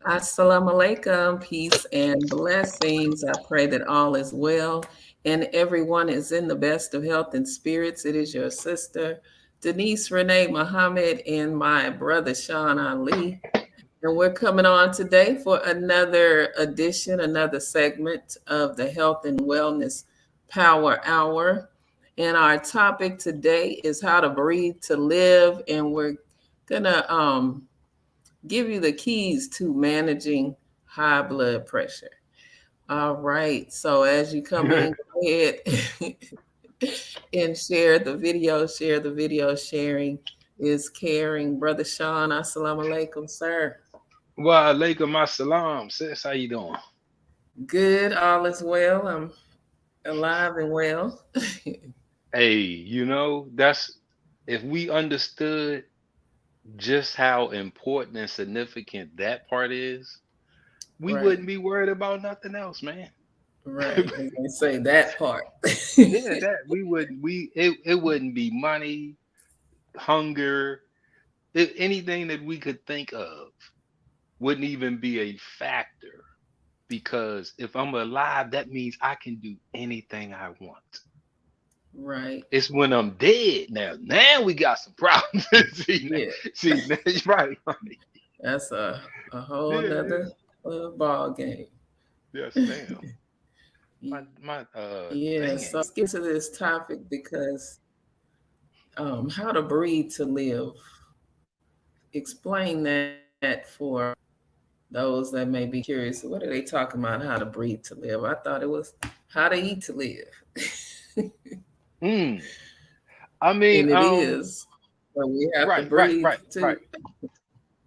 Assalamu alaikum, peace and blessings. I pray that all is well and everyone is in the best of health and spirits. It is your sister, Denise Renee Muhammad, and my brother, Sean Ali. And we're coming on today for another edition, another segment of the Health and Wellness Power Hour. And our topic today is how to breathe to live. And we're going to give you the keys to managing high blood pressure. All right. So as you come in, go ahead and share the video. Share the video. Sharing is caring. Brother Sean, assalamu alaikum, sir. Wa alaikum assalam, sis. How you doing? Good. All is well. I'm alive and well. Hey, that's if we understood just how important and significant that part is, we Right. wouldn't be worried about nothing else, man. Right. I was going to say that part. Yeah, that it wouldn't be money, hunger, anything that we could think of wouldn't even be a factor because if I'm alive, that means I can do anything I want. Right. It's when I'm dead now. Now we got some problems. see, Yeah. right, right. That's a whole Yeah, nother ball game. yes, ma'am. My Yeah, so thinking. let's get to this topic because how to breathe to live. Explain that for those that may be curious. What are they talking about? How to breathe to live? I thought it was how to eat to live. Mm. I And mean, it is, but we have to right, right, breathe right, right. too.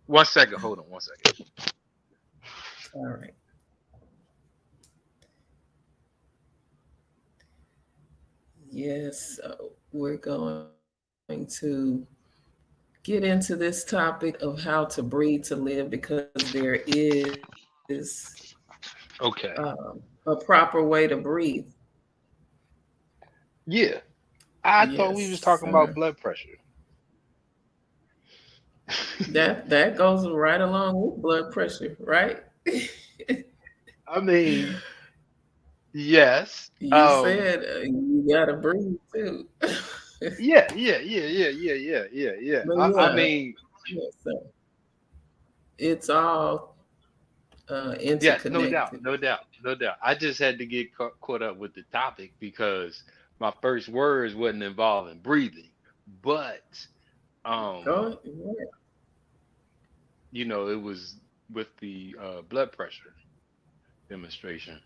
1 second. Hold on 1 second. All right. Yes, so we're going to get into this topic of how to breathe to live because there is Okay. a proper way to breathe. Yeah. I thought we was Yes, talking about blood pressure. that goes right along with blood pressure, right? I mean, yes. You said you gotta breathe too. Yeah, yeah, yeah, yeah, yeah, yeah, yeah, yeah. But I yeah, mean, yeah, so it's all yes, no doubt, interconnected. no doubt, no doubt. I just had to get caught up with the topic because my first words wasn't involving breathing, but um, Go yeah. it was with the blood pressure demonstration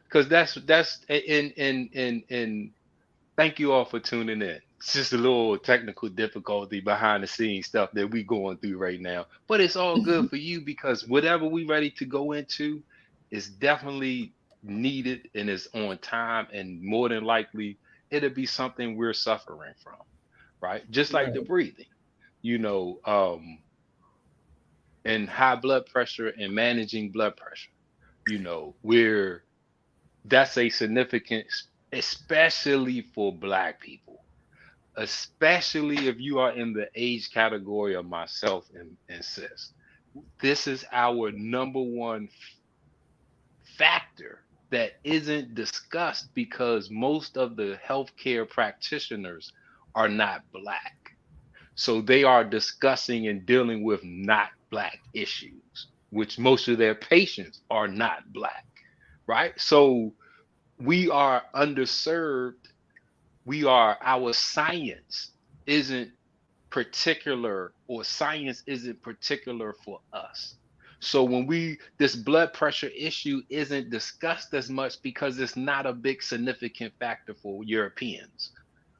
because that's and thank you all for tuning in. It's just a little technical difficulty behind the scenes stuff that we going through right now. But it's all good for you because whatever we ready to go into is definitely needed and is on time and more than likely it'll be something we're suffering from, right? Just like the Right. breathing, you know, um, and high blood pressure and managing blood pressure, we're that's a significant, especially for black people, especially if you are in the age category of myself and sis. This is our number one factor that isn't discussed because most of the healthcare practitioners are not black. So they are discussing and dealing with not black issues, which most of their patients are not black, right? So we are underserved. Our science isn't particular, or science isn't particular for us. So when this blood pressure issue isn't discussed as much because it's not a big significant factor for Europeans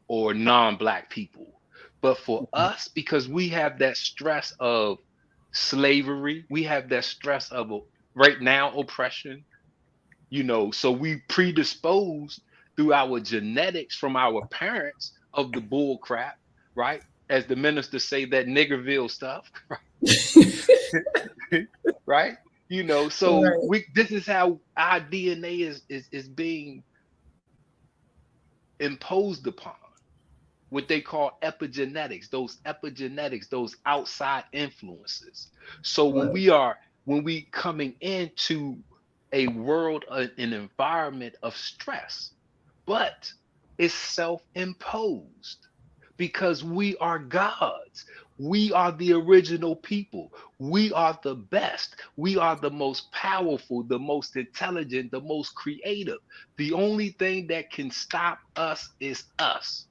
or non-black people. But for us, because we have that stress of slavery, we have that stress of right now oppression, so we predisposed through our genetics from our parents of the bull crap, right? As the ministers say, that niggerville stuff, right? So Right. this is how our DNA is being imposed upon, what they call epigenetics, those outside influences. So when Right. we are when we coming into a world, an environment of stress, but it's self-imposed because we are gods. We are the original people. We are the best. We are the most powerful, the most intelligent, the most creative. The only thing that can stop us is us.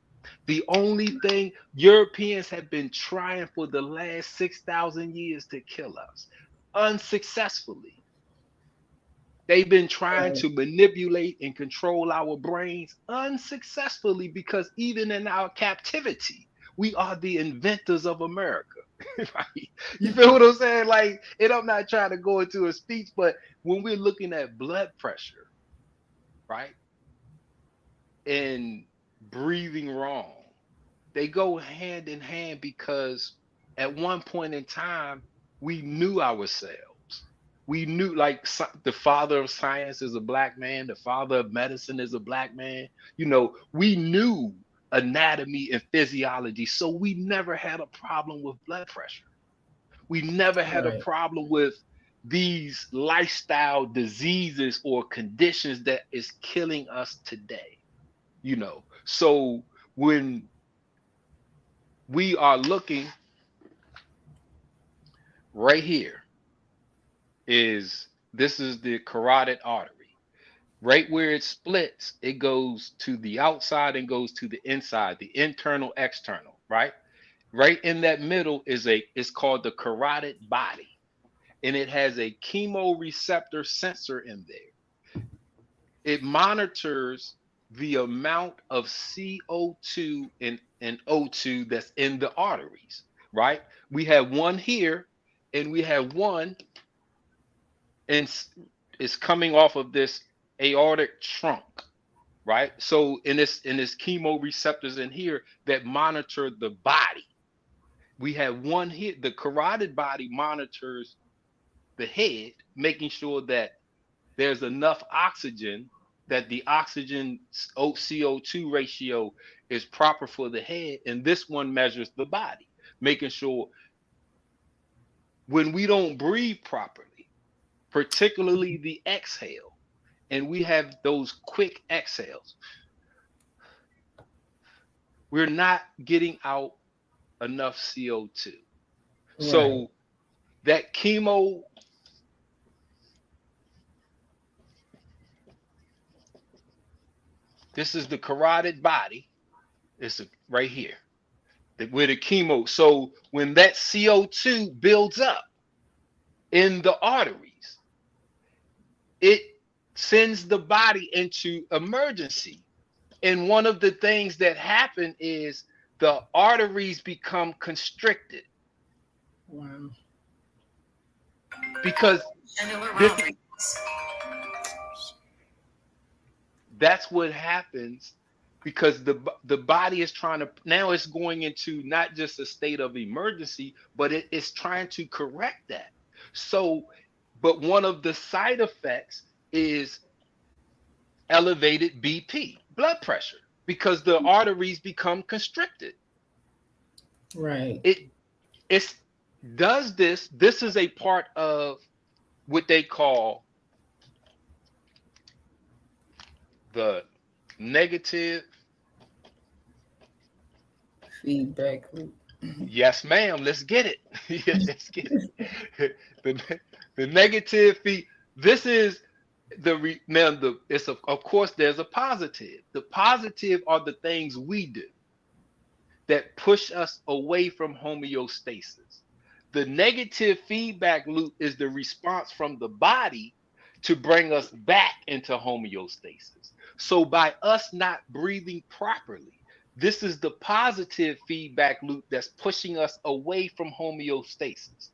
The only thing Europeans have been trying for the last 6,000 years to kill us unsuccessfully. They've been trying Right. to manipulate and control our brains unsuccessfully because even in our captivity, we are the inventors of America. Right? You feel what I'm saying? Like, and I'm not trying to go into a speech, but when we're looking at blood pressure, right, and breathing wrong, they go hand in hand because at one point in time, we knew ourselves. We knew, like, the father of science is a black man, the father of medicine is a black man. We knew anatomy and physiology, so we never had a problem with blood pressure. We never had a Right. problem with these lifestyle diseases or conditions that is killing us today. So when we are looking right here, is this is the carotid artery. Right where it splits, it goes to the outside and goes to the inside, the internal, external, right? Right in that middle it's called the carotid body, and it has a chemoreceptor sensor in there. It monitors the amount of CO2 and O2 that's in the arteries, right? We have one here, and we have one, and it's coming off of this aortic trunk, right? So in this chemoreceptors in here that monitor the body. We have one here. The carotid body monitors the head, making sure that there's enough oxygen, that the oxygen CO2 ratio is proper for the head. And this one measures the body, making sure when we don't breathe properly, particularly the exhale, and we have those quick exhales, we're not getting out enough CO2. Right. So that chemo, this is the carotid body. It's right here, where the chemo. So when that CO2 builds up in the arteries, it sends the body into emergency. And one of the things that happen is the arteries become constricted Wow. because this that's what happens, because the body is trying to, now it's going into not just a state of emergency, but it's trying to correct that. So, but one of the side effects is elevated BP, blood pressure, because the arteries become constricted. Right. It does this is a part of what they call the negative. Feedback loop. Yes, ma'am. Let's get it. Yeah, let's get it. The negative feed. This is now it's of course there's a positive. The positive are the things we do that push us away from homeostasis. The negative feedback loop is the response from the body to bring us back into homeostasis. So by us not breathing properly, this is the positive feedback loop that's pushing us away from homeostasis.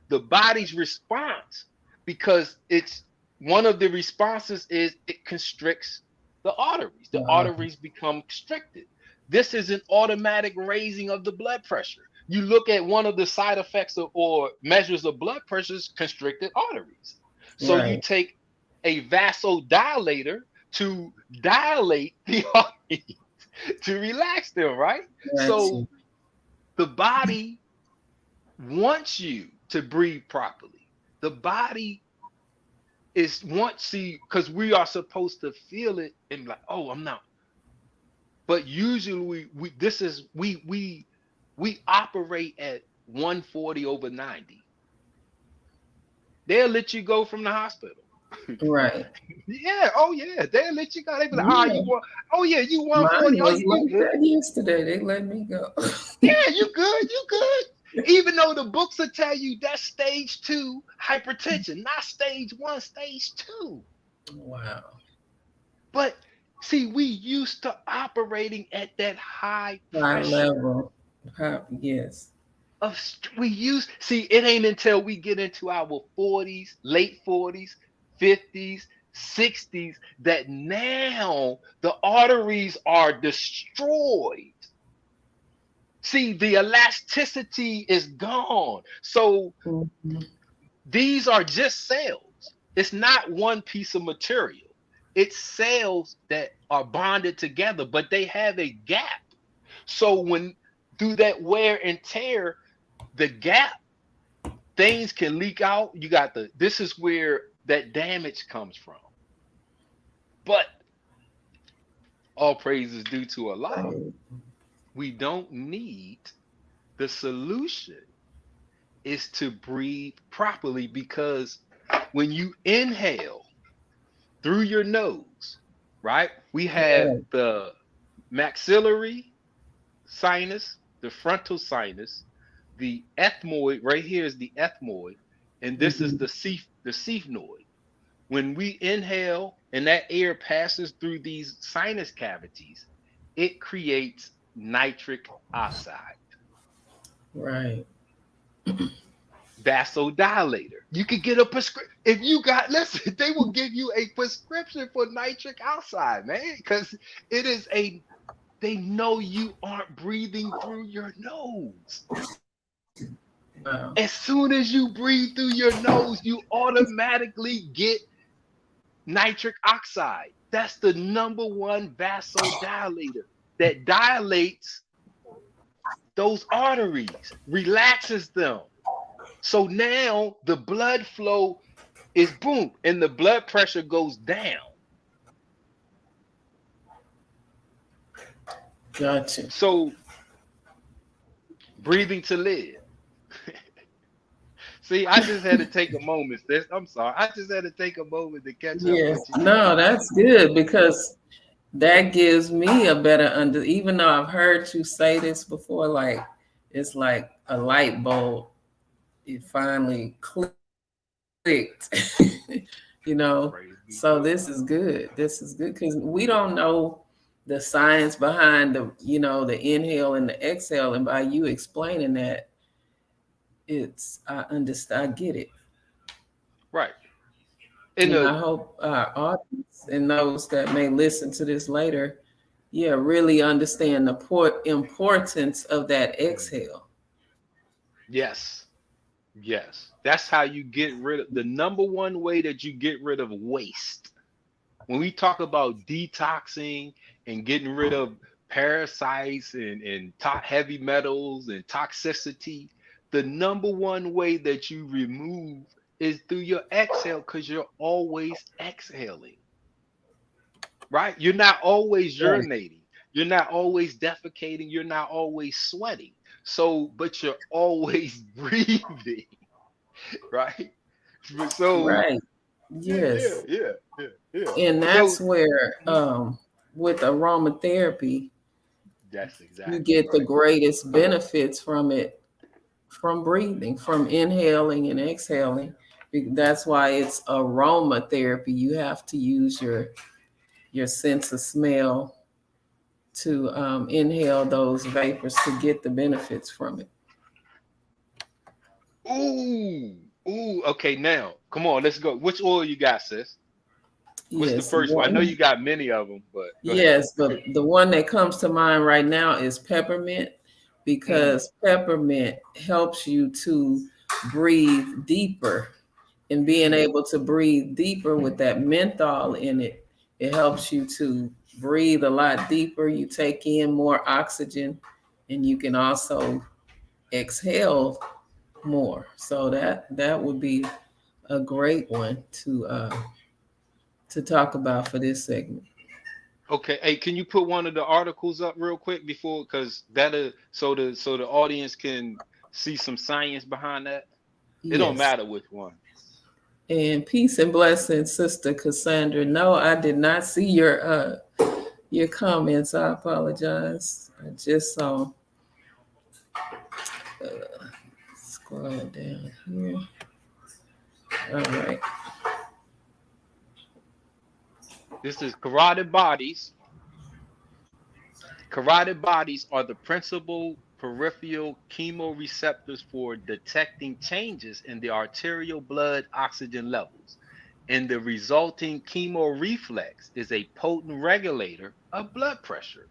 The body's response, because it's one of the responses is it constricts the arteries. The Uh, arteries become constricted. This is an automatic raising of the blood pressure. You look at one of the side effects or measures of blood pressure is constricted arteries. So you right. take a vasodilator to dilate the arteries to relax them, right? Got So you. the body wants you to breathe properly. the body is because we are supposed to feel it and be like, oh, I'm not. But usually we operate at 140/90. They'll let you go from the hospital. Right. Yeah, oh yeah, they'll let you go. They be like, Yeah. you Mine 140. Oh, was you like good. that yesterday. They let me go. Yeah, you good. Even though the books will tell you that's stage 2 hypertension, not stage 1, stage 2. Wow. But see, we used to operating at that high High pressure level. Yes. see, it ain't until we get into our 40s, late 40s, 50s, 60s that now the arteries are destroyed. See, the elasticity is gone. So Mhm. these are just cells. It's not one piece of material. It's cells that are bonded together, but they have a gap. So when through that wear and tear, the gap, things can leak out. This is where that damage comes from. But all praise is due to Allah. Right. We don't need the solution is to breathe properly, because when you inhale through your nose, right? We have Yeah. the maxillary sinus, the frontal sinus, the ethmoid. Right here is the ethmoid, and this is Mhm. the sphenoid. When we inhale and that air passes through these sinus cavities, it creates nitric oxide, Right. vasodilator. You could get a prescription if you got. Listen, they will give you a prescription for nitric oxide, man, because it is a. They know you aren't breathing through your nose. Wow. As soon as you breathe through your nose, you automatically get nitric oxide. That's the number one vasodilator that dilates those arteries, relaxes them. So now the blood flow is boom, and the blood pressure goes down. Gotcha. So breathing to live. See, I just had to take a moment, sis. I'm sorry. I just had to take a moment to catch up Yes. with you. No, that's good because that gives me a better even though I've heard you say this before, like it's like a light bulb. It finally clicked. you know. Praise be So to this Allah. is good. This is good because we don't know the science behind the inhale and the exhale. And by you explaining that, I understand, I get it. Right. In And the I hope our audience and those that may listen to this later, yeah, really understand the importance of that exhale. yes, yes. That's how you get rid of the number one way that you get rid of waste. When we talk about detoxing and getting rid of parasites and heavy metals and toxicity, the number one way that you remove is through your exhale, because you're always exhaling, right? You're not always Right. urinating, you're not always defecating, you're not always sweating. So, but you're always breathing, right? So, Right. yeah, Yes. yeah, yeah, yeah. And So that's where with aromatherapy, that's you exactly get the right. greatest benefits from it, from breathing, from inhaling and exhaling. That's why it's aromatherapy. You have to use your sense of smell to inhale those vapors to get the benefits from it. Ooh, ooh. Okay, now come on, let's go. Which oil you got, sis? What's the Yes, first one? I know one. you got many of them, but go ahead. Yes, but the one that comes to mind right now is peppermint Mm, because peppermint helps you to breathe deeper. And being mm. able to breathe deeper with that menthol in it, it helps you to breathe a lot deeper. You take in more oxygen and you can also exhale more. So that would be a great one to talk about for this segment. Okay, hey, can you put one of the articles up real quick before, because that'll so the audience can see some science behind that. It don't Yes. matter which one. And peace and blessings, Sister Cassandra. No, I did not see your comments. I apologize. I just saw. Scroll down here. All right. This is carotid bodies. Carotid bodies are the principal peripheral chemoreceptors for detecting changes in the arterial blood oxygen levels. And the resulting chemoreflex is a potent regulator of blood pressure.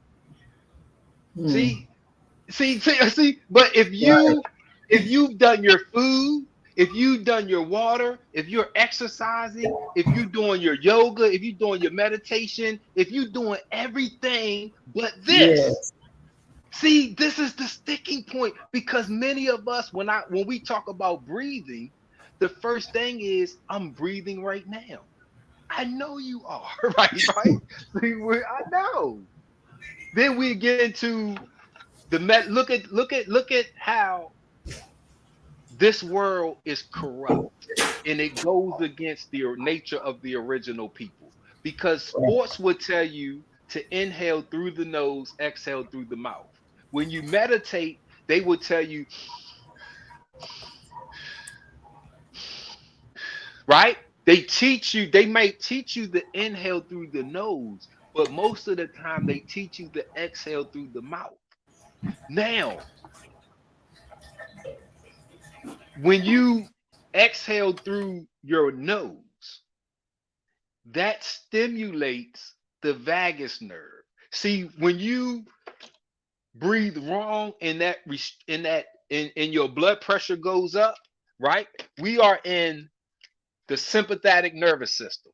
Hmm. See. But if Right. you've done your food, if you've done your water, if you're exercising, if you're doing your yoga, if you're doing your meditation, if you're doing everything but this. Yes. See, this is the sticking point, because many of us, when we talk about breathing, the first thing is I'm breathing right now. I know you are, right? See, I know. Then we get into look at how this world is corrupt, and it goes against the nature of the original people, because sports would tell you to inhale through the nose, exhale through the mouth. When you meditate, they would tell you, right? They might teach you to inhale through the nose, but most of the time they teach you to exhale through the mouth. Now, when you exhale through your nose, that stimulates the vagus nerve. See, when you breathe wrong and your blood pressure goes up, right? We are in the sympathetic nervous system.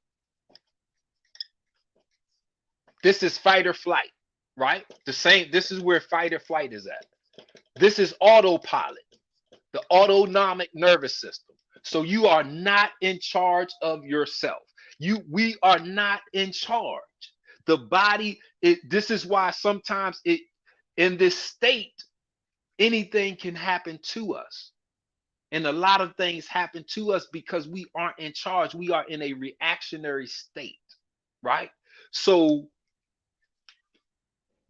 This is fight or flight, right? This is where fight or flight is at. This is autopilot, the autonomic nervous system. So you are not in charge of yourself. We are not in charge. The body, this is why sometimes in this state, anything can happen to us. And a lot of things happen to us because we aren't in charge. We are in a reactionary state, right? So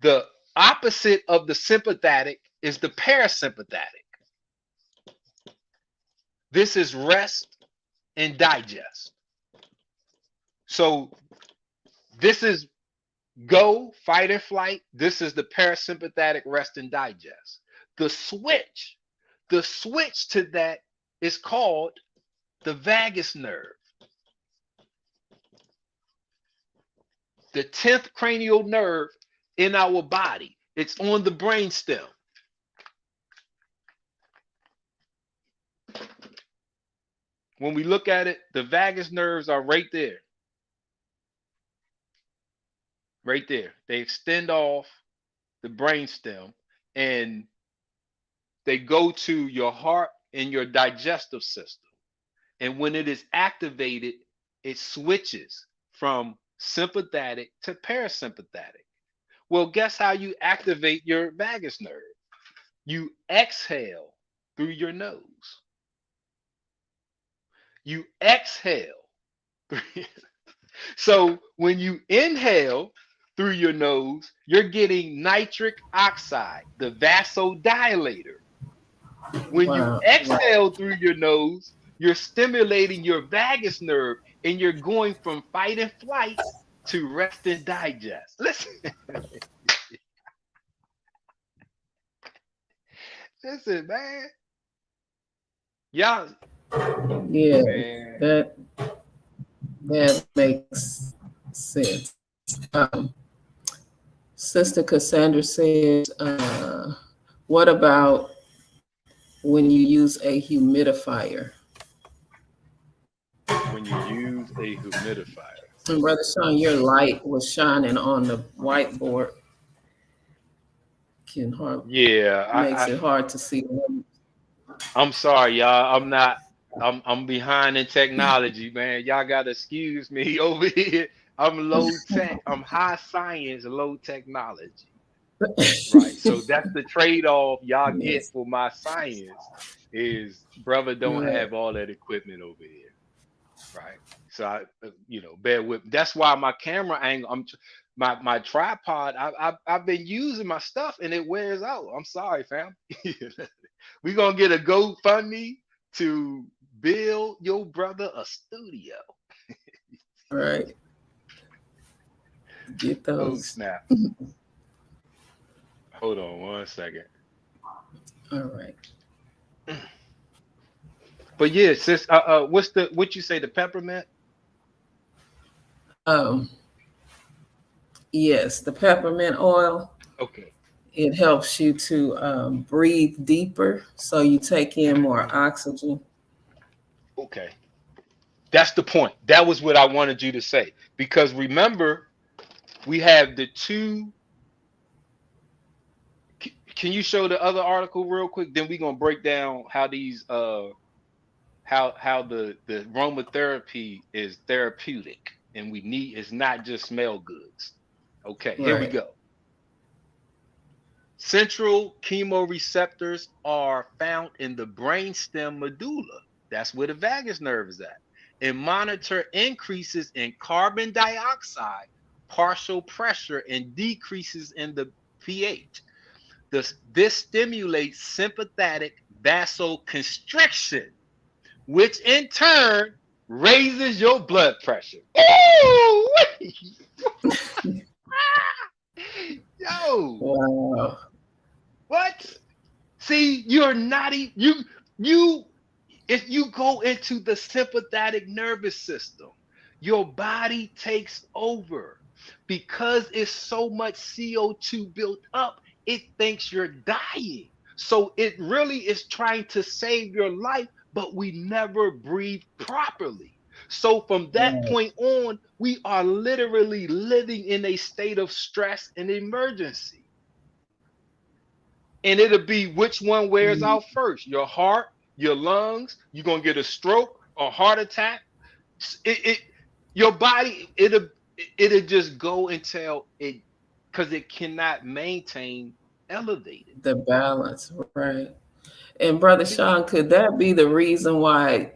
the opposite of the sympathetic is the parasympathetic. This is rest and digest. So this is go, fight or flight. This is the parasympathetic, rest and digest. The switch to that is called the vagus nerve. The 10th cranial nerve in our body. It's on the brainstem. When we look at it, the vagus nerves are right there. Right there. They extend off the brainstem and they go to your heart and your digestive system. And when it is activated, it switches from sympathetic to parasympathetic. Well, guess how you activate your vagus nerve? You exhale through your nose. You exhale. So when you inhale through your nose, you're getting nitric oxide, the vasodilator. When you exhale through your nose, you're stimulating your vagus nerve and you're going from fight and flight to rest and digest. Listen. Listen, man. Y'all. Yeah, Man. that makes sense. Sister Cassandra says, what about when you use a humidifier? When you use a humidifier. And Brother Sean, your light was shining on the whiteboard. Makes it hard to see. I'm sorry, y'all. I'm not. I'm behind in technology, man. Y'all gotta excuse me over here. I'm low tech. I'm high science, low technology. Right. So that's the trade-off y'all get Yes. for my science is brother don't Right. have all that equipment over here. Right. So bear with me. That's why my camera angle, my tripod, I've been using my stuff and it wears out. I'm sorry, fam. We're gonna get a GoFundMe to build your brother a studio. Right. Get Oh those. snap. Hold on one second. All right. But yeah, sis, what you say, the peppermint? Um, yes, the peppermint oil. Okay. It helps you to breathe deeper, so you take in more oxygen. Okay. That's the point. That was what I wanted you to say. Because remember, we have the two. Can you show the other article real quick? Then we're gonna break down how these how the aromatherapy is therapeutic and we need it's not just smell goods. Okay, here we Right. go. Central chemoreceptors are found in the brainstem medulla. That's where the vagus nerve is at. And monitor increases in carbon dioxide, partial pressure, and decreases in the pH. This stimulates sympathetic vasoconstriction, which in turn raises your blood pressure. Oh, yo, Wow. what? See, you're not you if you go into the sympathetic nervous system, your body takes over because it's so much CO2 built up, it thinks you're dying. So it really is trying to save your life, but we never breathe properly. So from that Right. point on, we are literally living in a state of stress and emergency. And it'll be which one wears Mm, out first, your heart, your lungs. You're gonna get a stroke or heart attack. It your body it'll just go until it because it cannot maintain elevated. the balance, right? And Brother Sean, could that be the reason why,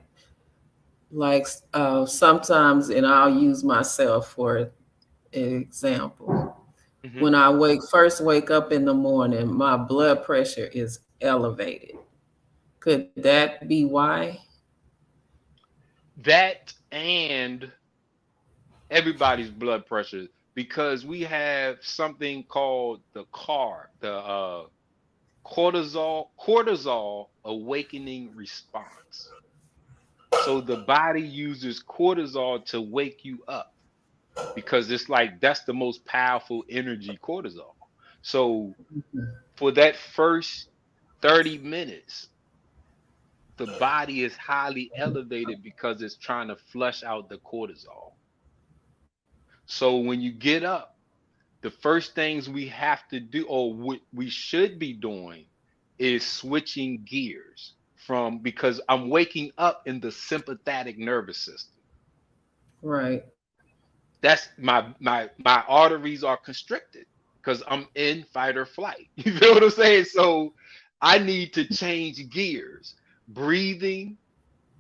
like, sometimes, and I'll use myself for example, Mhm. when I wake up in the morning, my blood pressure is elevated. Could that be why? That and everybody's blood pressure because we have something called the CAR, the cortisol awakening response. So the body uses cortisol to wake you up because it's like that's the most powerful energy, cortisol. So for that first 30 minutes, the body is highly elevated because it's trying to flush out the cortisol. So when you get up, the first things we have to do, or what we should be doing, is switching gears from because I'm waking up in the sympathetic nervous system. Right. That's my arteries are constricted because I'm in fight or flight. You feel what I'm saying? So I need to change gears, breathing,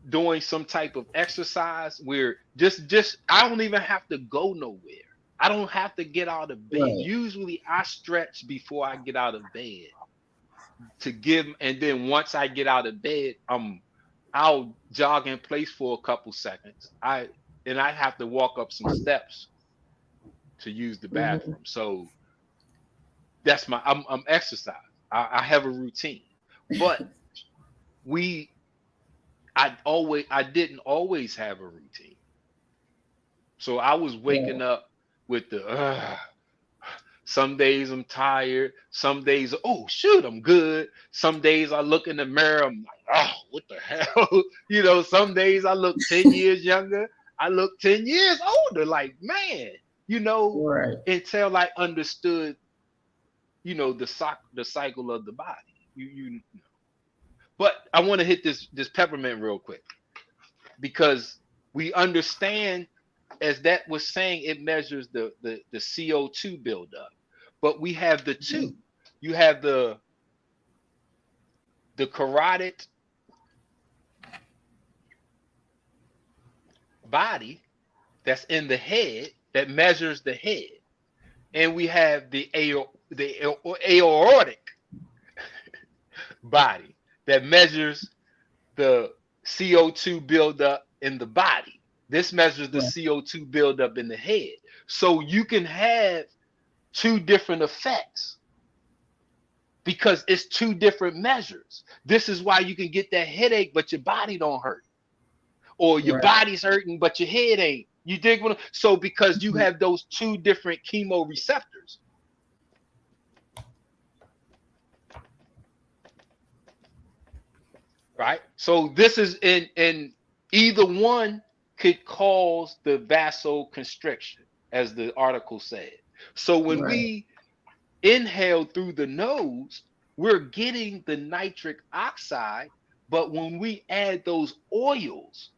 doing some type of exercise where just I don't even have to go nowhere. I don't have to get out of bed. Right. Usually I stretch before I get out of bed to give and then once I get out of bed, I'll jog in place for a couple seconds. I have to walk up some steps to use the Mhm. bathroom. So that's I'm exercise. I have a routine. But we I didn't always have a routine. So I was waking Right. up with the some days I'm tired, some days oh shoot I'm good. Some days I look in the mirror I'm like oh what the hell? Some days I look 10 years younger. I look 10 years older like man, you know Right. until I understood the cycle of the body. But I want to hit this peppermint real quick. because we understand, as that was saying, it measures the CO2 buildup. But we have the two. You have the carotid body that's in the head that measures the head, and we have the aortic body that measures the CO2 buildup in the body. This measures the CO2 buildup in the head. So you can have two different effects because it's two different measures. This is why you can get that headache, but your body don't hurt. Or your body's hurting, but your head ain't. You dig what? So because you have those two different chemoreceptors. Right? So this is in either one could cause the vasoconstriction, as the article said. So when we inhale through the nose, we're getting the nitric oxide, but when we add those oils,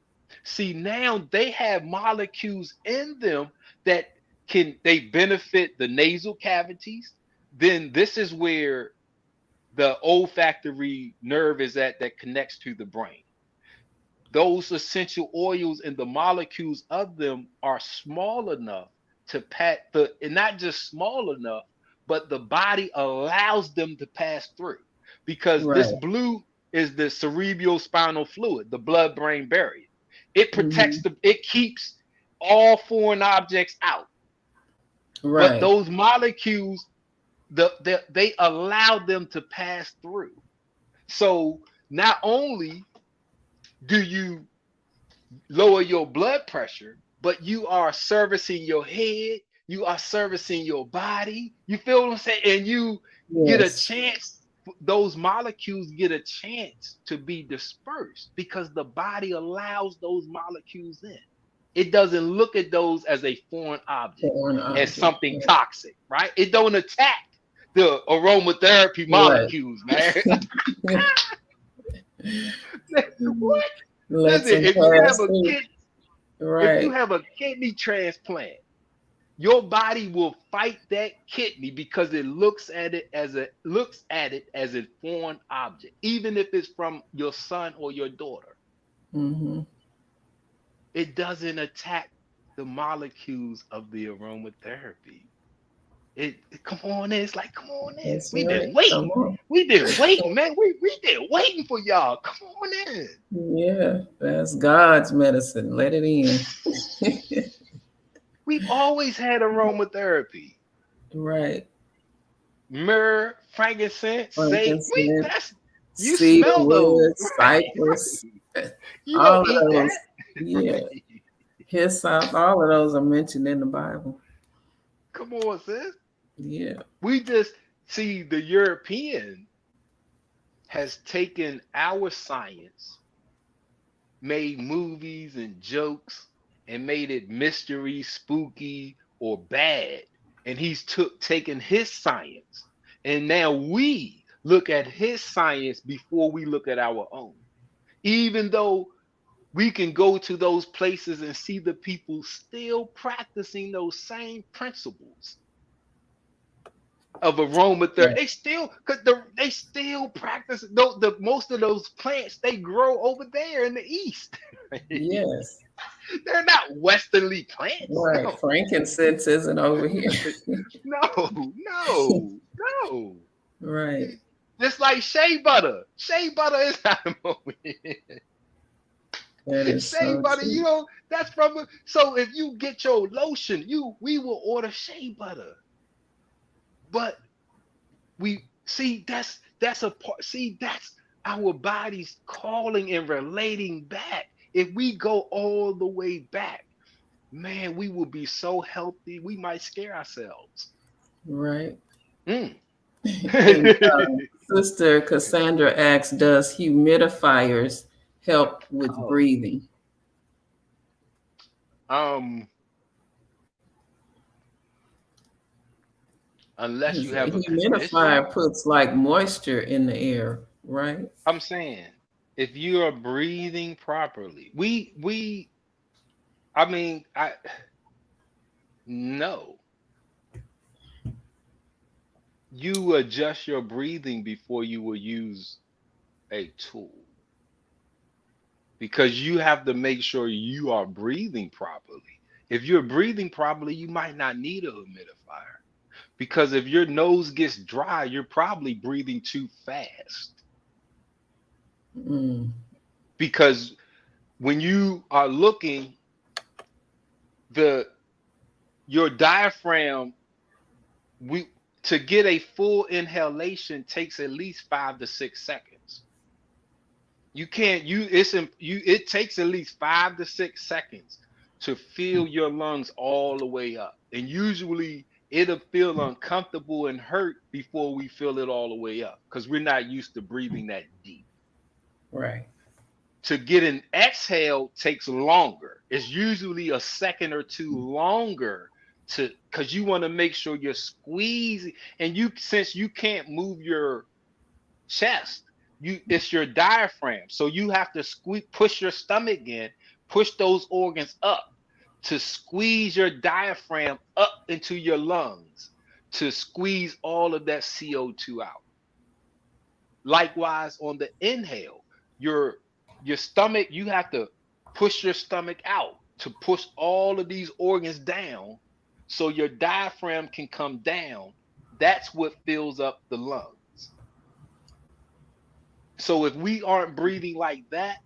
see, now they have molecules in them that they benefit the nasal cavities. Then this is where the olfactory nerve is at that connects to the brain. Those essential oils and the molecules of them are small enough to and not just small enough, but the body allows them to pass through, because this blue is the cerebral spinal fluid, the blood-brain barrier. It protects it keeps all foreign objects out. But those molecules, they allow them to pass through. So not only do you lower your blood pressure, but you are servicing your head, you are servicing your body. You feel what I'm saying? And you get a chance, those molecules get a chance to be dispersed because the body allows those molecules in. It doesn't look at those as a foreign object, as something toxic, right? It don't attack the aromatherapy molecules, man. What? Listen, if you have a kidney transplant, your body will fight that kidney because it looks at it as a foreign object, even if it's from your son or your daughter. It doesn't attack the molecules of the aromatherapy. Come on in. It's like, come on in. We've been waiting. We've been waiting, man. We've been waiting for y'all. Come on in. Yeah, that's God's medicine. Let it in. We've always had aromatherapy. Right. Myrrh, frankincense, sage. You smell those. Cypress. You all don't eat that? Yeah. Hyssop, all of those are mentioned in the Bible. Come on, sis. Yeah. We just see the European has taken our science, made movies and jokes, and made it mystery, spooky, or bad. And he's taken his science. And now we look at his science before we look at our own. Even though we can go to those places and see the people still practicing those same principles of aromatherapy. They still practice most of those plants. They grow over there in the East. Yes. They're not Westernly plants. Right. No. Frankincense isn't over here. No. Right. Just like shea butter. Shea butter is not over here. Shea butter, true. That's from. So if you get your lotion, we will order shea butter. But we see that's a part. See, that's our bodies calling and relating back. If we go all the way back, man, we will be so healthy. We might scare ourselves. Right. Sister Cassandra asks, does humidifiers help with breathing? Unless you have a humidifier puts like moisture in the air, right? I'm saying if you are breathing properly, I mean, no, you adjust your breathing before you will use a tool, because you have to make sure you are breathing properly. If you're breathing properly, you might not need a humidifier, because if your nose gets dry, you're probably breathing too fast. Mm. Because when you are looking, the your diaphragm, we to get a full inhalation takes at least 5 to 6 seconds. You can't you it's you it takes at least 5 to 6 seconds to fill your lungs all the way up. And usually it'll feel uncomfortable and hurt before we fill it all the way up, because we're not used to breathing that deep. Right. To get an exhale takes longer. It's usually a second or two longer, to because you want to make sure you're squeezing. And you, since you can't move your chest, it's your diaphragm. So you have to push your stomach in, push those organs up to squeeze your diaphragm up into your lungs to squeeze all of that CO2 out. Likewise, on the inhale, your stomach, you have to push your stomach out to push all of these organs down so your diaphragm can come down. That's what fills up the lungs. So if we aren't breathing like that,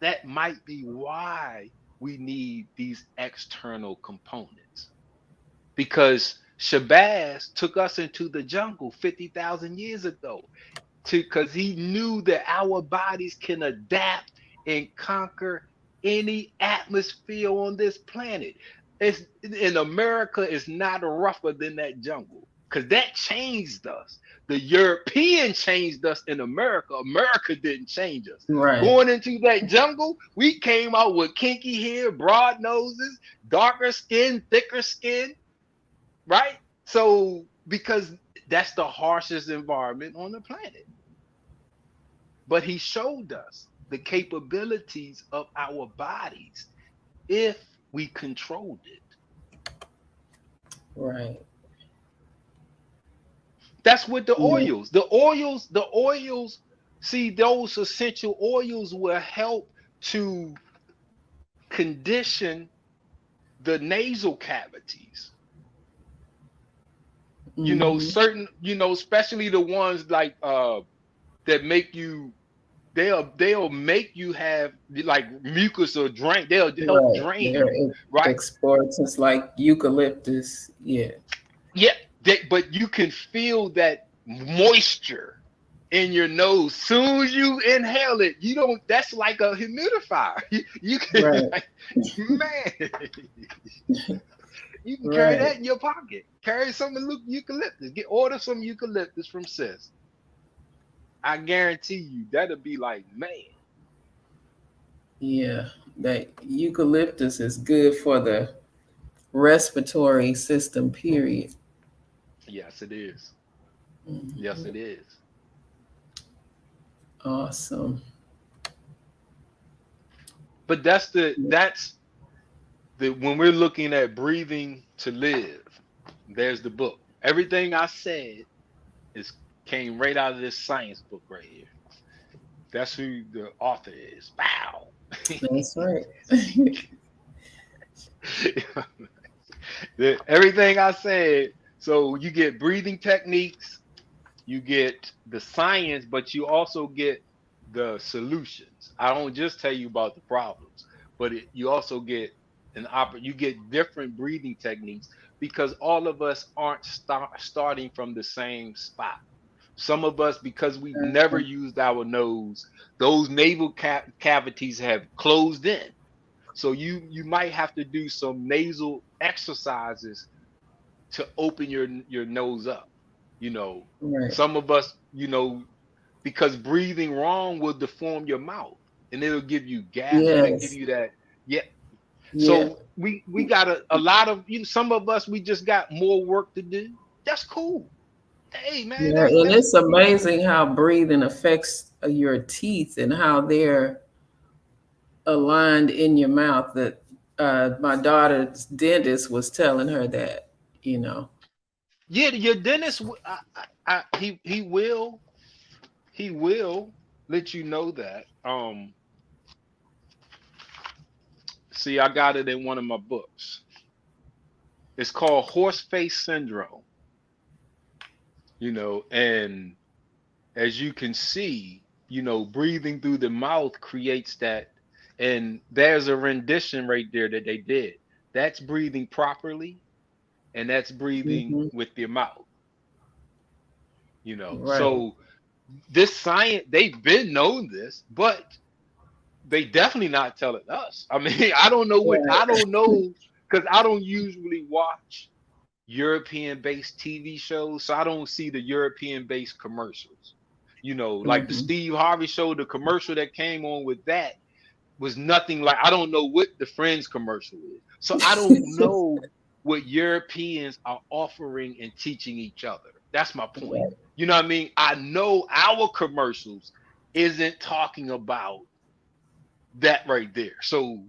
that might be why we need these external components. Because Shabazz took us into the jungle 50,000 years ago, because he knew that our bodies can adapt and conquer any atmosphere on this planet. It's in America is not rougher than that jungle, because that changed us. The European changed us in America. America didn't change us. Right. Going into that jungle, we came out with kinky hair, broad noses, darker skin, thicker skin, right? So because that's the harshest environment on the planet. But he showed us the capabilities of our bodies if we controlled it. Right. That's what the oils, see, those essential oils will help to condition the nasal cavities. Certain, especially the ones like that make you, they'll make you have like mucus or drain. They'll help drain you, right? Exports like eucalyptus. Yeah. Yeah, but you can feel that moisture in your nose. Soon as you inhale it, you don't. That's like a humidifier. You can, right. Man, you can carry that in your pocket. Carry some eucalyptus. Order some eucalyptus from Sis. I guarantee you that'll be like, man. Yeah, that eucalyptus is good for the respiratory system, period. Yes, it is. Mm-hmm. Yes, it is. Awesome. But that's the when we're looking at breathing to live, there's the book. Everything I said came right out of this science book right here. That's who the author is. Wow. That's right. Everything I said. So you get breathing techniques, you get the science, but you also get the solutions. I don't just tell you about the problems, but you also get you get different breathing techniques, because all of us aren't starting from the same spot. Some of us, because we've never used our nose, those nasal cavities have closed in. So you might have to do some nasal exercises to open your nose up. Right. Some of us, because breathing wrong will deform your mouth, and it'll give you gas. Yes. It'll give you that. Yeah. So we got a lot of, some of us, we just got more work to do. That's cool. Hey man. Yeah, and it's amazing how breathing affects your teeth and how they're aligned in your mouth. That my daughter's dentist was telling her that, you know. Yeah, your dentist, he will let you know that. See, I got it in one of my books. It's called horse face syndrome. And as you can see, breathing through the mouth creates that. And there's a rendition right there that they did. That's breathing properly, and that's breathing Hmm. with your mouth. Right. So this science, they've been known this, but they definitely not telling us. I mean, I Right. don't know, because I don't usually watch European based TV shows, so I don't see the European based commercials. Like the Hmm. Steve Harvey show, the commercial that came on with that was nothing like, I don't know what the Friends commercial is. So I don't know what Europeans are offering and teaching each other. That's my point. Right. You know what I mean? I know our commercials isn't talking about that right there. So,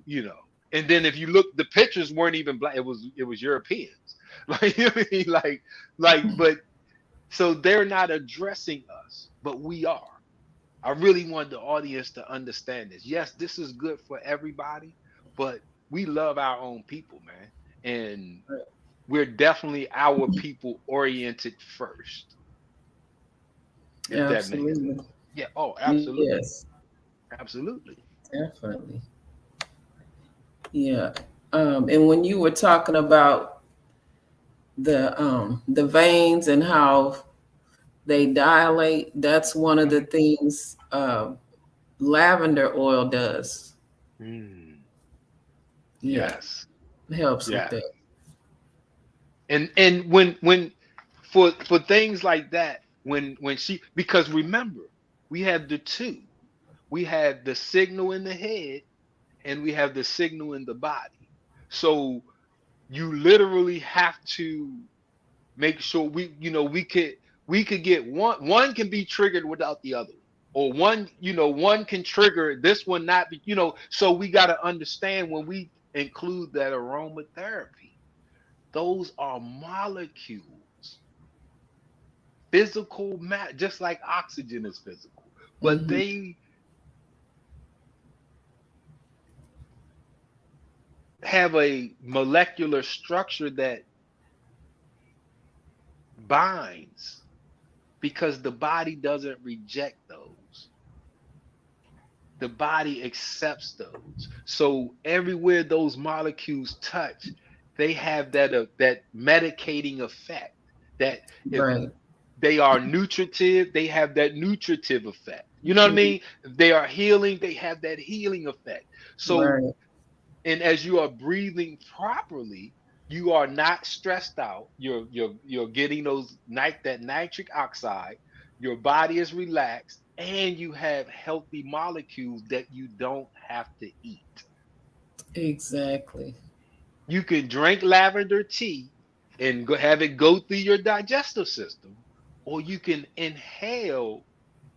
and then if you look, the pictures weren't even black. It was Europeans. Like, I mean, but so they're not addressing us, but we are. I really want the audience to understand this. Yes, this is good for everybody, but we love our own people, man. And we're definitely our people oriented first, if that makes sense. Absolutely. Yeah. Oh, absolutely. Yes. Absolutely. Definitely. Yeah. And when you were talking about the veins and how they dilate, that's one of the Mhm. things lavender oil does. Mm, Yeah, yes. it helps with Yeah. that. And when for things like that, when she, because remember, we have the two. We have the signal in the head, and we have the signal in the body. So you literally have to make sure we could get one can be triggered without the other one. Or one can trigger this one, not be, so we got to understand when we include that aromatherapy, those are molecules, physical just like oxygen is physical, but Hmm. they have a molecular structure that binds, because the body doesn't reject those. The body accepts those. So everywhere those molecules touch, they have that medicating effect. That if Right. they are nutritive, they have that nutritive effect. You know what I mean? If they are healing, they have that healing effect. So, Right. and as you are breathing properly, you are not stressed out. You're getting that nitric oxide. Your body is relaxed, and you have healthy molecules that you don't have to eat. Exactly. You can drink lavender tea and have it go through your digestive system, or you can inhale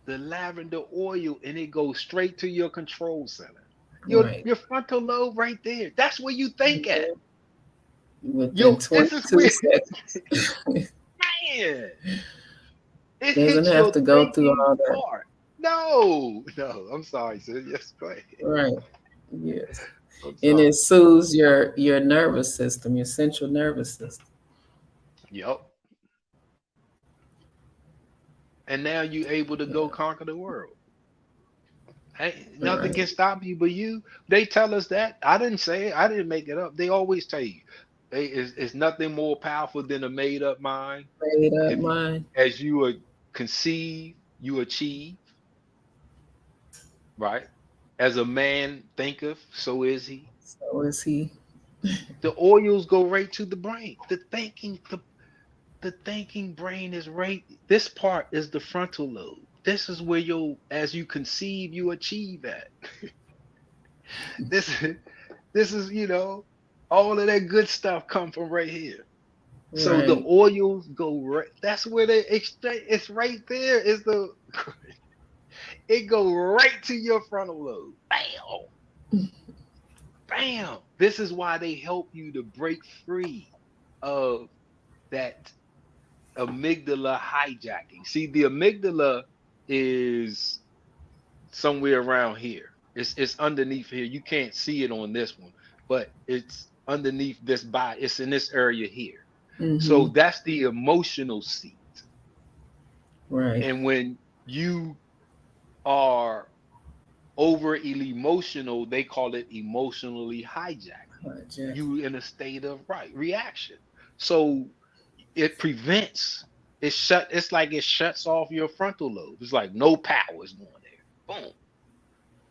the lavender oil and it goes straight to your control center. Your Right. your frontal lobe right there. That's where you think at. Mhm. Within This is 22 where, seconds. man, it Doesn't hits have your to go through thinking all that. part. No, no, I'm sorry, sir. Yes, go ahead. Right. Yes. I'm And it sorry. soothes your nervous system, your central nervous system. Yep. And now you're able to go Yeah. conquer the world. Ain't nothing Right. can stop you but you. They tell us that. I didn't say it. I didn't make it up. They always tell you. It's nothing more powerful than a made up mind. Made up If you, mind. as you are conceive, you achieve, right? As a man thinketh, so is he. So is he. The oils go right to the brain. The thinking brain is right. This part is the frontal lobe. This is where as you conceive, you achieve at. This this is, all of that good stuff come from right here. So the Right. oils go right. That's where it's right there. Is the It go right to your frontal lobe. Bam, bam. This is why they help you to break free of that amygdala hijacking. See, the amygdala is somewhere around here. It's underneath here. You can't see it on this one, but it's underneath this body. It's in this area here. So Mm-hmm. that's the emotional seat. Right. And when you are over emotional, they call it emotionally hijacked. Hijack. You in a state of reaction. So it prevents it's like it shuts off your frontal lobe. It's like no power is going there. Boom.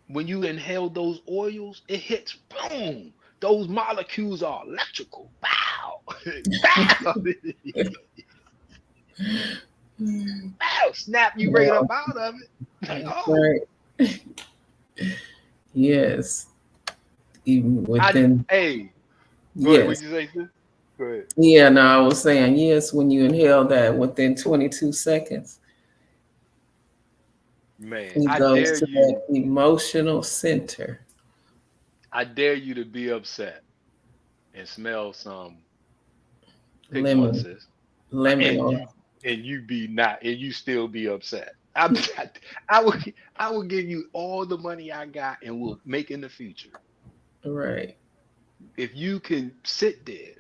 When you inhale those oils, it hits boom. Those molecules are electrical. Bow. Bow. Bow. Snap you right Wow. up out of it. Like, oh. Right. Yes. Even I within. hey, go ahead. What Yes. you say, sis? Go ahead. Yeah, no, I was saying yes, when you inhale that within 22 seconds, Man, it goes to that emotional center. I dare you to be upset and smell some. Pick one, Lemon. sis. Lemon And oil. you be not and you still be upset. I will give you all the money I got and will make in the future. Right. If you can sit there,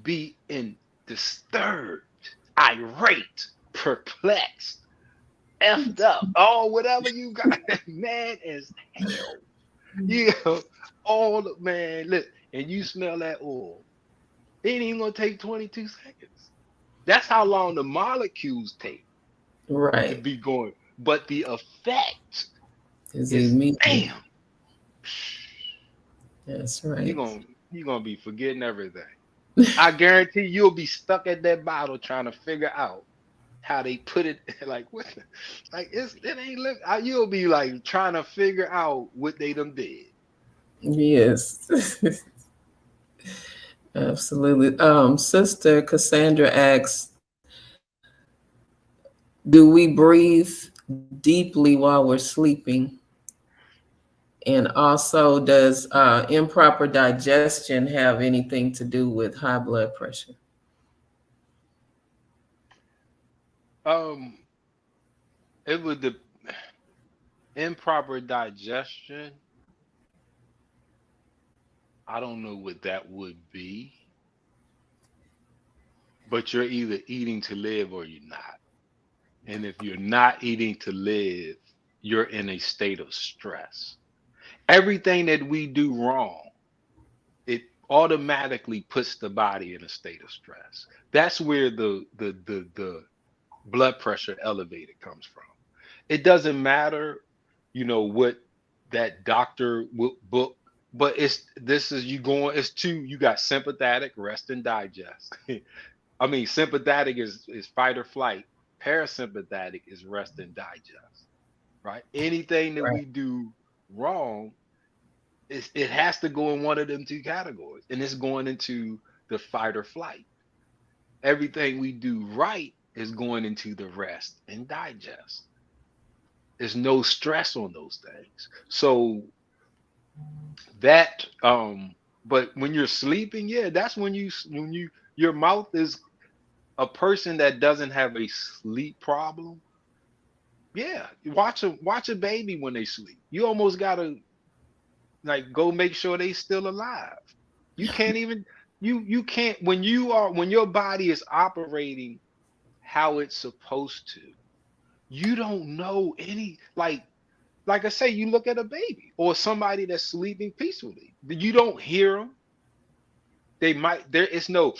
be in disturbed, irate, perplexed, effed up, or whatever you got, mad as hell. You know, all the man, look, and you smell that oil. It ain't even gonna take 22 seconds. That's how long the molecules take to Right. be going. But the effect Is is immediate. bam. That's You're right. gonna you're gonna be forgetting everything. I guarantee you'll be stuck at that bottle trying to figure out how they put it. Like what? Like it ain't. You'll be like trying to figure out what they done did. Yes. Absolutely. Sister Cassandra asks, do we breathe deeply while we're sleeping? And also, does improper digestion have anything to do with high blood pressure? Um, it would the improper digestion. I don't know what that would be, but you're either eating to live or you're not. And if you're not eating to live, you're in a state of stress. Everything that we do wrong, it automatically puts the body in a state of stress. That's where the blood pressure elevated comes from. It doesn't matter, what that doctor will book, but this is you going. It's two. You got sympathetic, rest and digest. I mean, sympathetic is fight or flight. Parasympathetic is rest and digest. Right? Anything that Right. we do wrong, it has to go in one of them two categories, and it's going into the fight or flight. Everything we do right is going into the rest and digest. There's no stress on those things. So that but when you're sleeping, yeah, that's when you your mouth is a person that doesn't have a sleep problem. Yeah, watch a baby when they sleep. You almost gotta like go make sure they still alive. You can't even you can't when your body is operating how it's supposed to. You don't know any like I say, you look at a baby or somebody that's sleeping peacefully. You don't hear them. They might there is no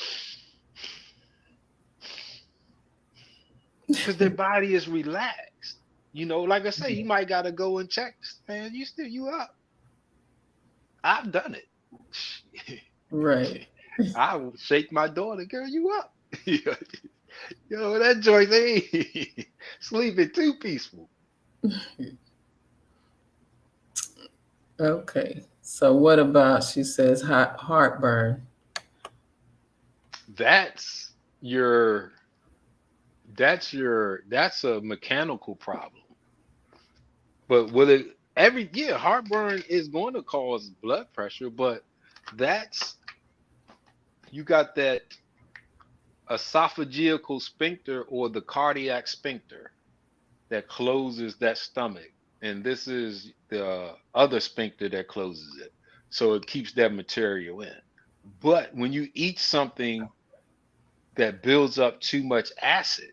because their body is relaxed. Like I say, you might gotta go and check. Man, you up? I've done it. Right. I will shake my daughter, girl, you up? Yo, that joint ain't sleeping too peaceful. Okay. So what about, she says, heartburn? That's your that's a mechanical problem. But will it every year heartburn is going to cause blood pressure, but that's you got that esophageal sphincter or the cardiac sphincter that closes that stomach. And this is the other sphincter that closes it. So it keeps that material in. But when you eat something that builds up too much acid,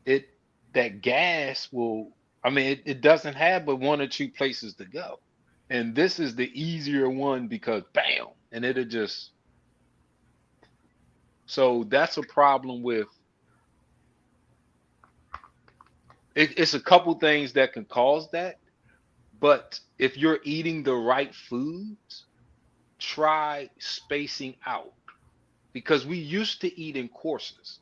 it that gas will, I mean, it doesn't have but one or two places to go. And this is the easier one because bam, and it'll just, so that's a problem with it's a couple things that can cause that. But if you're eating the right foods, try spacing out because we used to eat in courses.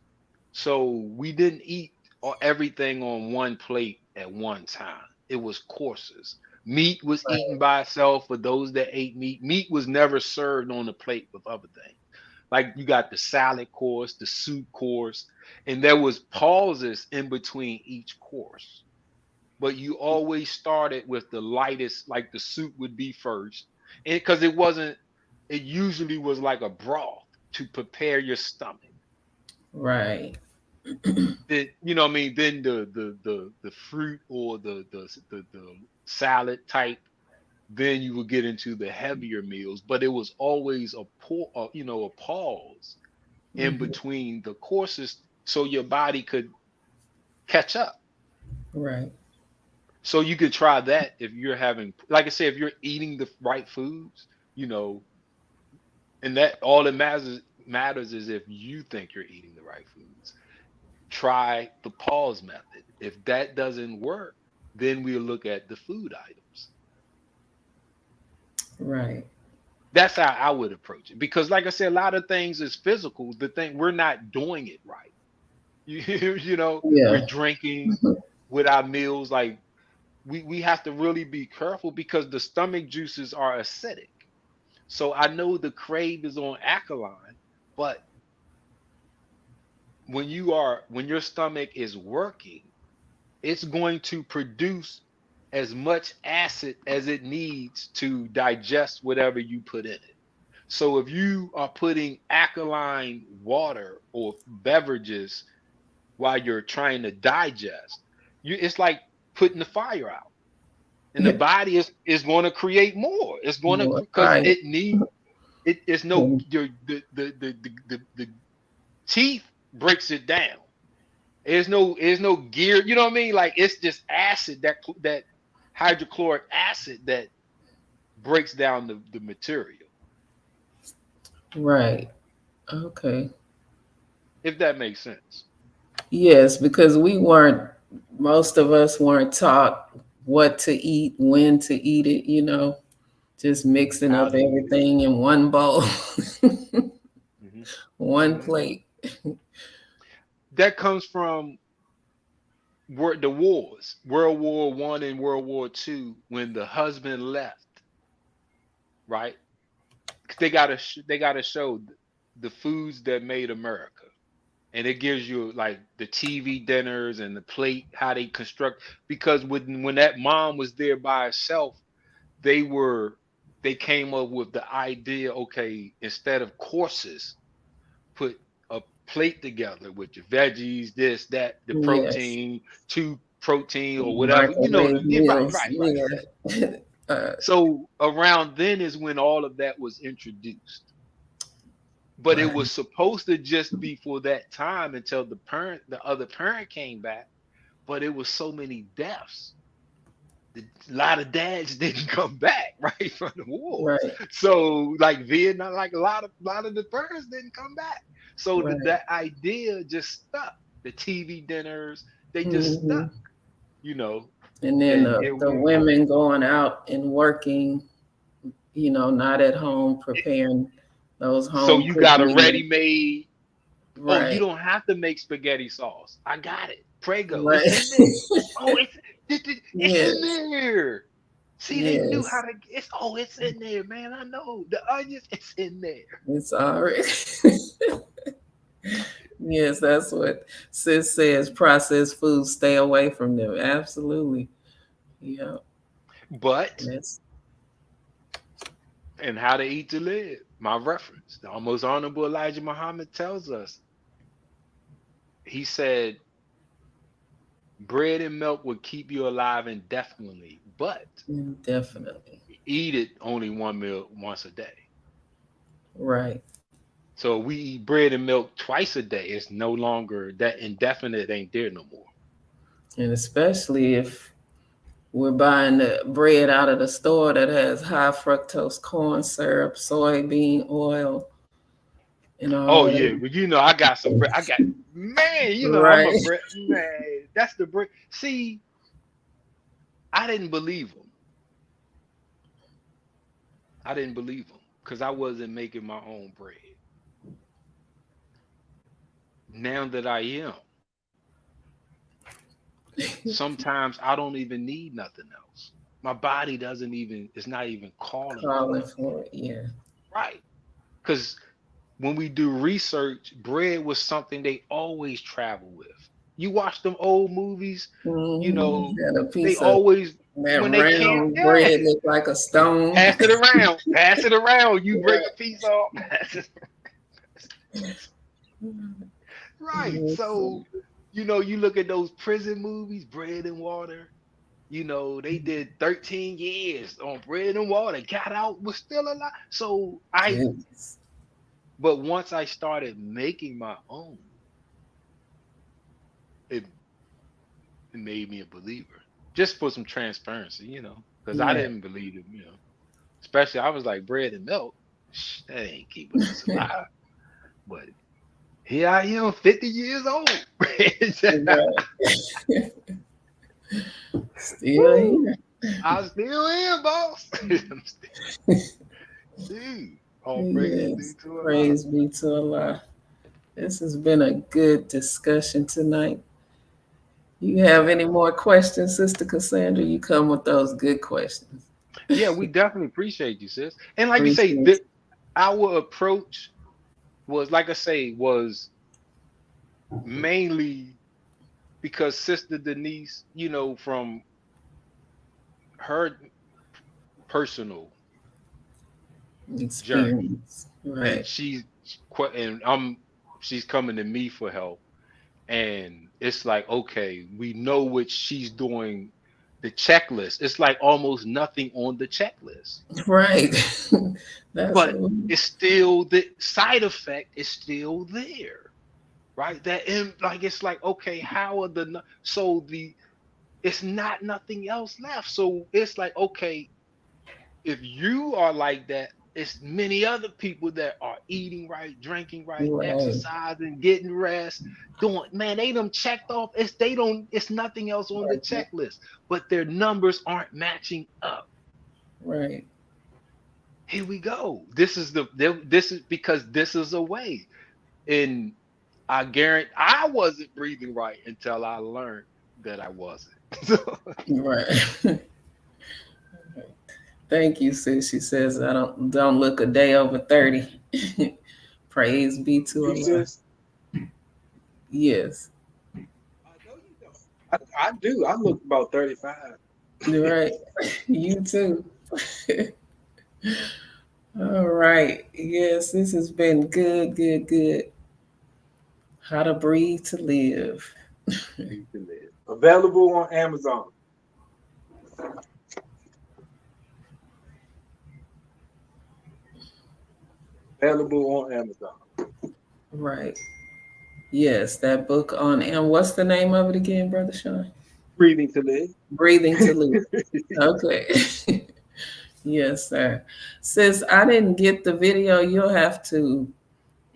So we didn't eat everything on one plate at one time. It was courses. Meat was eaten Right. by itself for those that ate meat. Meat was never served on a plate with other things. Like you got the salad course, the soup course, and there was pauses in between each course. But you always started with the lightest, like the soup would be first. And because it wasn't, it usually was like a broth to prepare your stomach. Right. Then you know what I mean, then the fruit or the salad type, then you would get into the heavier meals, but it was always a pause in Mhm. between the courses so your body could catch up. Right. So you could try that if you're having, like I said, if you're eating the right foods, you know, and that all that matters is if you think you're eating the right foods. Try the pause method. If that doesn't work, then we'll look at the food items. Right. That's how I would approach it. Because like I said, a lot of things is physical. The thing we're not doing it right. You know, we're Yeah. drinking with our meals. Like we have to really be careful because the stomach juices are acidic. So I know the crave is on alkaline, but when your stomach is working, it's going to produce as much acid as it needs to digest whatever you put in it. So if you are putting alkaline water or beverages while you're trying to digest, it's like putting the fire out. And the body is going to create more. It's going to More. because Right. it needs it's no Mhm. the teeth breaks it down. There's no gear. You know what I mean? Like it's just acid that hydrochloric acid that breaks down the material. Right. Okay. If that makes sense. Yes, because most of us weren't taught what to eat, when to eat it, just mixing How up to eat it. everything in one bowl, Hmm. one Hmm. plate. That comes from the wars, World War I and World War II, when the husband left, right? 'Cause they gotta show the foods that made America. And it gives you like the TV dinners and the plate, how they construct. Because when that mom was there by herself, they were they came up with the idea. Okay, instead of courses, put a plate together with your veggies, this, that, the Yes, protein, two protein or whatever. microwave Yeah, right, meals. right, right. Yeah. So around then is when all of that was introduced. But it Right. was supposed to just be for that time until the other parent came back. But it was so many deaths. A lot of dads didn't come back right from the wars. Right. So like Vietnam, like a lot of the parents didn't come back. So Right. that idea just stuck. The TV dinners, they just stuck. Hmm. You know, And then and the women going out and working, not at home preparing those so home you cooked got a meals. ready-made. Oh, you Right. don't have to make spaghetti sauce. I got it. Prego. It's Right. in there. Oh, it's in Yes. there. See, they knew how Yes. to. It's in there, man. I know the onions. It's in there. It's already. Yes, that's what sis says. Processed foods, stay away from them. Absolutely. Yeah. But Yes. and how to eat to live. My reference. The Most Honorable Elijah Muhammad tells us. He said, bread and milk will keep you alive indefinitely, but Definitely. eat it only one meal once a day. Right. So we eat bread and milk twice a day. It's no longer that indefinite ain't there no more. And especially if we're buying the bread out of the store that has high fructose corn syrup, soybean oil, and all Oh of yeah, that. but I got some bread. I got man, I'm a Right. bread man. That's the bread. See, I didn't believe him. I didn't believe him because I wasn't making my own bread. Now that I am, sometimes I don't even need nothing else. My body doesn't even, it's not even calling for Calling it. for it. Yeah. Right. Because when we do research, bread was something they always travel with. You watch them old movies, Had a they piece of always, that when they can't, round yeah, bread look like a stone. pass it around. You break Right. a piece off. Right. Yes. So, you look at those prison movies, Bread and Water. They did 13 years on bread and water, got out, was still alive. So Goodness. but once I started making my own, it, it made me a believer. Just for some transparency, because I Yeah. didn't believe it. Especially I was like bread and milk, that ain't keeping us alive. But here I am, 50 years old. Right. Still Woo! here. I still am, boss. Dude, all praise be Yes. to Allah. Praise be to Allah. This has been a good discussion tonight. You have any more questions, Sister Cassandra? You come with those good questions. Yeah, we definitely appreciate you, sis. And like you say, Appreciate our approach was, like I say, was mainly because Sister Denise, from her personal journey, experience. and Right. she's coming to me for help, and it's like, okay, we know what she's doing. The checklist, it's like almost nothing on the checklist, Right. That's but what it's still the side effect is still there, right? Like it's like, okay, how are it's not nothing else left. So it's like, okay, if you are like that, it's many other people that are eating right, drinking right, right. exercising, getting rest, they done checked off. It's nothing else on the Right. checklist, but their numbers aren't matching up. Right. Here we go. This is because this is a way. And I guarantee I wasn't breathing right until I learned that I wasn't. Right. Thank you, sis. She says I don't look a day over 30. Praise be to You Allah. sis? Yes. I know you don't. I do. I look about 35. You're right. You too. All right. Yes, this has been good, good, good. How to breathe to live. Available on Amazon. Available on Amazon. Right. Yes, that book on, and what's the name of it again, Brother Sean? Breathing to live. Breathing to live. Okay. Yes, sir. Sis, I didn't get the video. You'll have to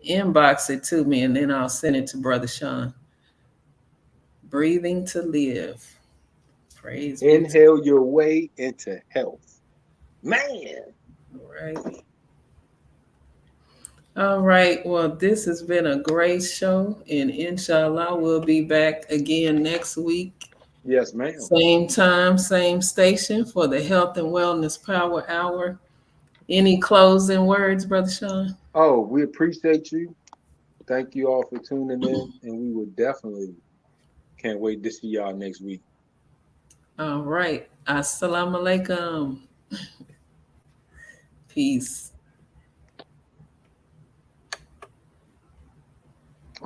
inbox it to me and then I'll send it to Brother Sean. Breathing to live. Praise be to Inhale your way into health. Man. right. All right. Well, this has been a great show, and inshallah, we'll be back again next week. Yes, ma'am. Same time, same station for the Health and Wellness Power Hour. Any closing words, Brother Sean? Oh, we appreciate you. Thank you all for tuning in, and we will definitely can't wait to see y'all next week. All right. Assalamu alaikum. Peace.